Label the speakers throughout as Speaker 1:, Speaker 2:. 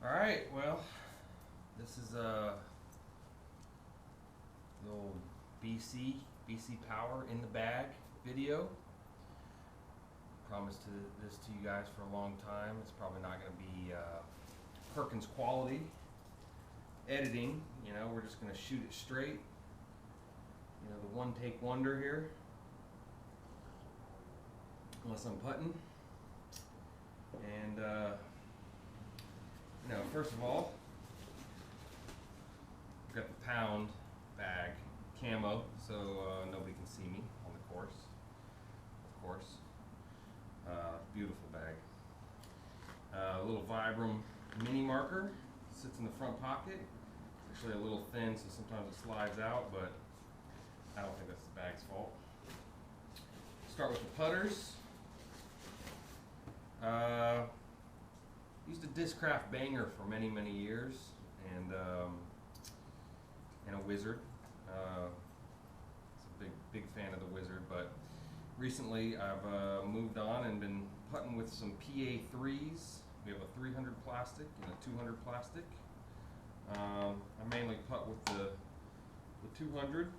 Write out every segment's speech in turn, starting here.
Speaker 1: Alright, well, this is a little BC Power in the bag video. Promised this to you guys for a long time. It's probably not going to be Perkins quality editing. You know, we're just going to shoot it straight. You know, the one take wonder here. Unless I'm putting. And, you know, first of all, I've got the pound bag camo, so nobody can see me on the course. Of course. Beautiful bag. A little Vibram mini marker sits in the front pocket. It's actually a little thin, so sometimes it slides out, but I don't think that's the bag's fault. Start with the putters. Used a Discraft Banger for many, many years, and a Wizard. It's a big fan of the Wizard, but recently I've moved on and been putting with some PA3s. We have a 300 plastic and a 200 plastic. I mainly putt with the 200.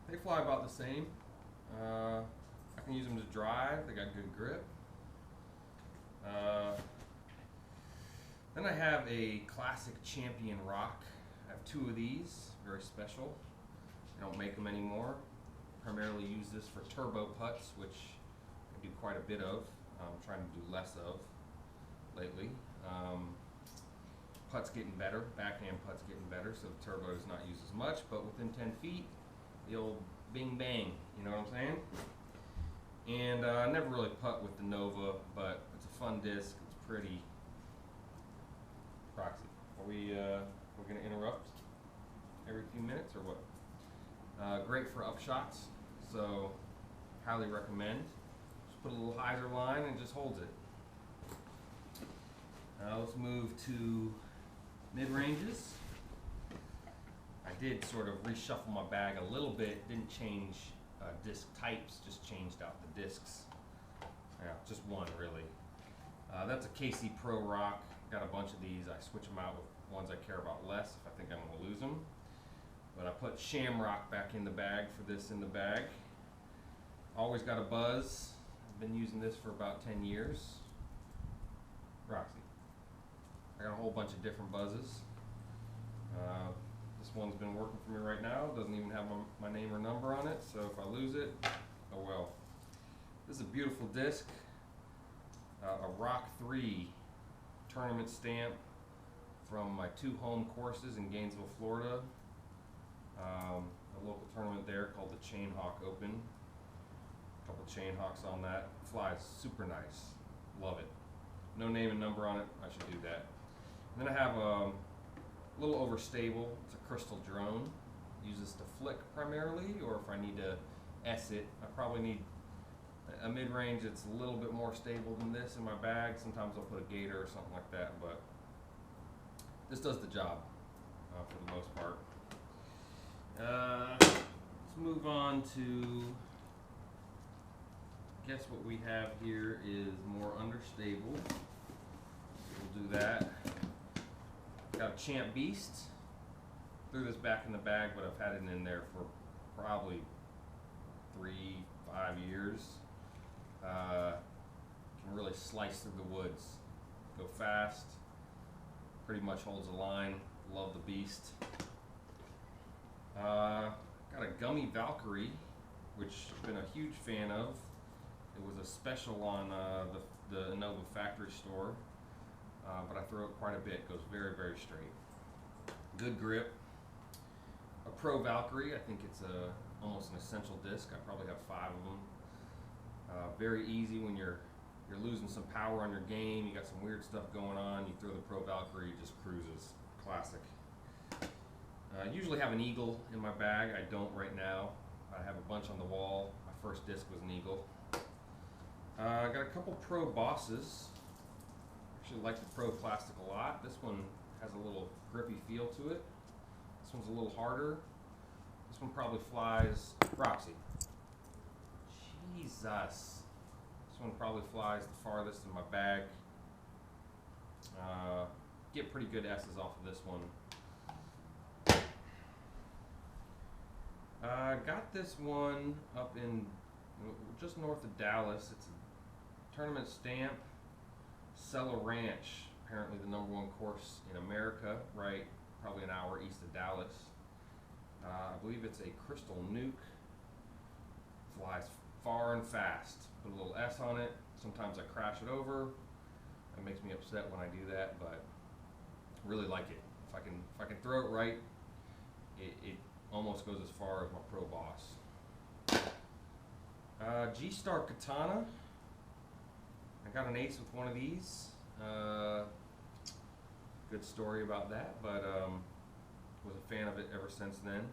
Speaker 1: They fly about the same. I can use them to drive. They got good grip. Then I have a classic Champion Rock. I have two of these, very special. I don't make them anymore. Primarily use this for turbo putts, which I do quite a bit of. I'm trying to do less of lately. Putts getting better, backhand putts getting better, so the turbo is not used as much, but within 10 feet, the old bing bang, you know what I'm saying? And I never really putt with the Nova, but it's a fun disc, it's pretty. Proxy, are we're gonna interrupt every few minutes or what? Great for upshots, so highly recommend. Just put a little hyzer line and it just holds it. Let's move to mid-ranges. I did sort of reshuffle my bag a little bit, didn't change disc types, just changed out the discs. Yeah, just one really. That's a KC Pro Rock. Got a bunch of these. I switch them out with ones I care about less if I think I'm going to lose them. But I put Shamrock back in the bag for this in the bag. Always got a buzz. I've been using this for about 10 years. Roxy. I got a whole bunch of different buzzes. This one's been working for me right now. Doesn't even have my name or number on it, so if I lose it, oh well. This is a beautiful disc. A Rock 3 tournament stamp from my 2 home courses in Gainesville, Florida. A local tournament there called the Chain Hawk Open. A couple Chain Hawks on that. Flies super nice. Love it. No name and number on it. I should do that. And then I have a little overstable. It's a crystal drone. Use this to flick primarily, or if I need to S it, I probably need a mid-range that's a little bit more stable than this in my bag. Sometimes I'll put a gator or something like that, but this does the job for the most part. Let's move on to, guess what we have here is more understable. We'll do that. Got a Champ Beast. Threw this back in the bag, but I've had it in there for probably 3-5 years. Can really slice through the woods. Go fast. Pretty much holds the line. Love the Beast. Got a Gummy Valkyrie, which I've been a huge fan of. It was a special on the Innova factory store, but I throw it quite a bit. Goes very, very straight. Good grip. A Pro Valkyrie. I think it's almost an essential disc. I probably have 5 of them. Very easy when you're losing some power on your game. You got some weird stuff going on. You throw the Pro Valkyrie, it just cruises. Classic. Usually have an Eagle in my bag. I don't right now. I have a bunch on the wall. My first disc was an Eagle. I got a couple Pro Bosses. Actually like the Pro Plastic a lot. This one has a little grippy feel to it. This one's a little harder. This one probably flies. Roxy. Jesus. This one probably flies the farthest in my bag. Get pretty good S's off of this one. Got this one up in just north of Dallas. It's a tournament stamp. Cellar Ranch, apparently the #1 course in America, right? Probably an hour east of Dallas. I believe it's a crystal nuke. Flies far and fast. Put a little S on it. Sometimes I crash it over. It makes me upset when I do that, but I really like it. If I can throw it right, it almost goes as far as my pro boss. G-Star Katana. I got an ace with one of these. Good story about that, but was a fan of it ever since then.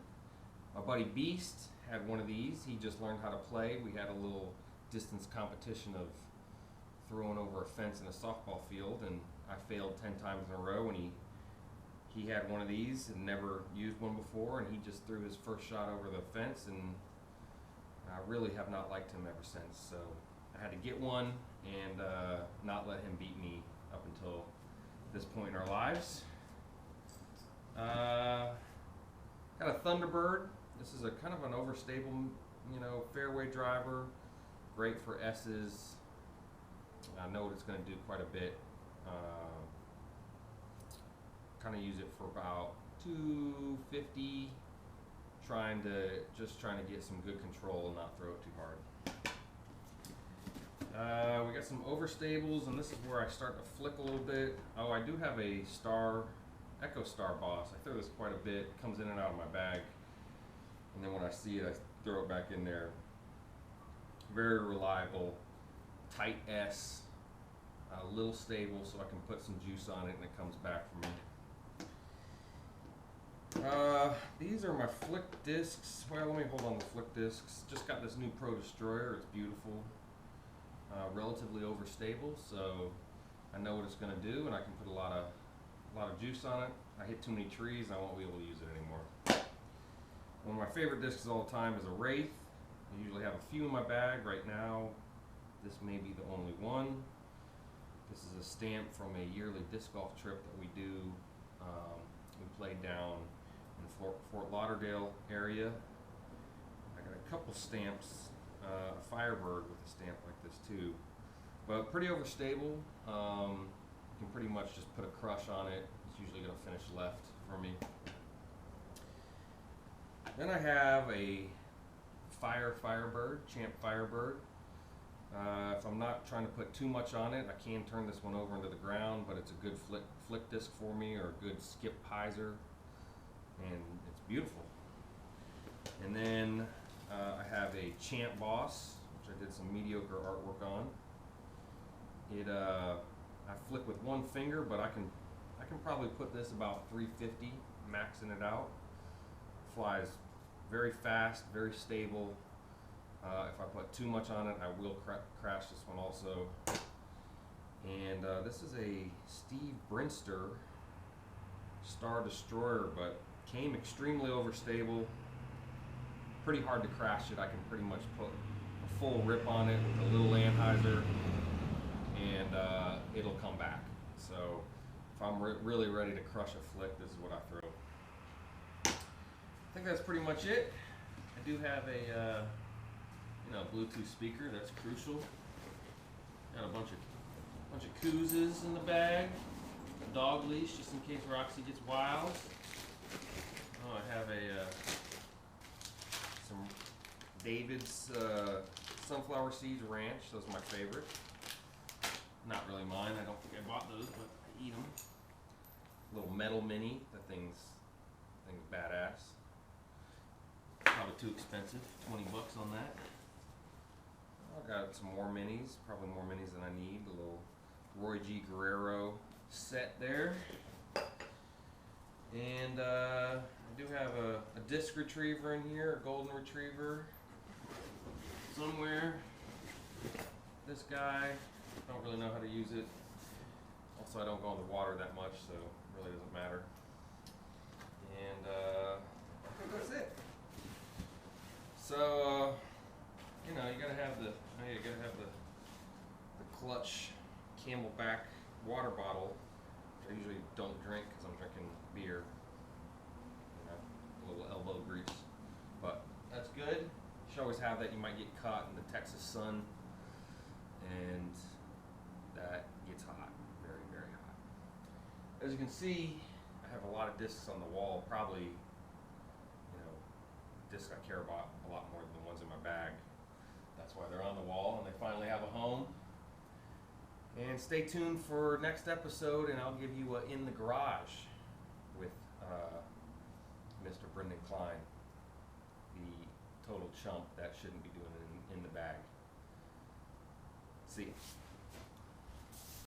Speaker 1: My buddy Beast had one of these. He just learned how to play. We had a little distance competition of throwing over a fence in a softball field, and I failed 10 times in a row, and he had one of these and never used one before, and he just threw his first shot over the fence, and I really have not liked him ever since. So I had to get one and not let him beat me up until this point in our lives. Got a Thunderbird. This is a kind of an overstable, fairway driver. Great for S's. I know what it's going to do quite a bit. Kind of use it for about 250. Trying to get some good control and not throw it too hard. We got some overstables, and this is where I start to flick a little bit. Oh, I do have a Echo Star Boss. I throw this quite a bit. It comes in and out of my bag, and then when I see it, I throw it back in there. Very reliable, tight S, a little stable, so I can put some juice on it and it comes back for me. These are my flick discs. Well, let me hold on the flick discs. Just got this new Pro Destroyer. It's beautiful. Relatively overstable, so I know what it's going to do, and I can put a lot of juice on it. I hit too many trees, I won't be able to use it anymore. One of my favorite discs of all time is a Wraith. I usually have a few in my bag. Right now, this may be the only one. This is a stamp from a yearly disc golf trip that we do. We played down in Fort Lauderdale area. I got a couple stamps, a Firebird with a stamp like this too, but pretty overstable. You can pretty much just put a crush on it. It's usually going to finish left for me. Then I have a Firebird, Champ Firebird. If I'm not trying to put too much on it, I can turn this one over into the ground, but it's a good flick disc for me, or a good skip hyzer, and it's beautiful. And then I have a Champ Boss, which I did some mediocre artwork on. I flick with one finger, but I can probably put this about 350, maxing it out. Flies very fast, very stable. If I put too much on it, I will crash this one also. And this is a Steve Brinster Star Destroyer, but came extremely overstable. Pretty hard to crash it. I can pretty much put a full rip on it with a little Anheuser, and it'll come back. So if I'm really ready to crush a flick, this is what I throw. I think that's pretty much it. I do have a Bluetooth speaker. That's crucial. Got a bunch of koozes in the bag. A dog leash just in case Roxy gets wild. Oh, I have some David's Sunflower Seeds Ranch. Those are my favorite. Not really mine. I don't think I bought those, but I eat them. Little metal mini. That thing's badass. Probably too expensive. 20 bucks on that. I got some more minis. Probably more minis than I need. The little Roy G. Guerrero set there. And I do have a disc retriever in here, a golden retriever somewhere. This guy, don't really know how to use it. Also, I don't go in the water that much, so it really doesn't matter. And I think that's it. So, you gotta have the Clutch Camelback water bottle. I usually don't drink because I'm drinking beer. You know, a little elbow grease. But that's good. You should always have that. You might get caught in the Texas sun, and that gets hot, very, very hot. As you can see, I have a lot of discs on the wall. Probably, discs I care about a lot more than the ones in my bag. That's why they're on the wall, and they finally have a home. And stay tuned for next episode, and I'll give you a In the Garage with Mr. Brendan Klein, the total chump that shouldn't be doing it in the bag. See ya.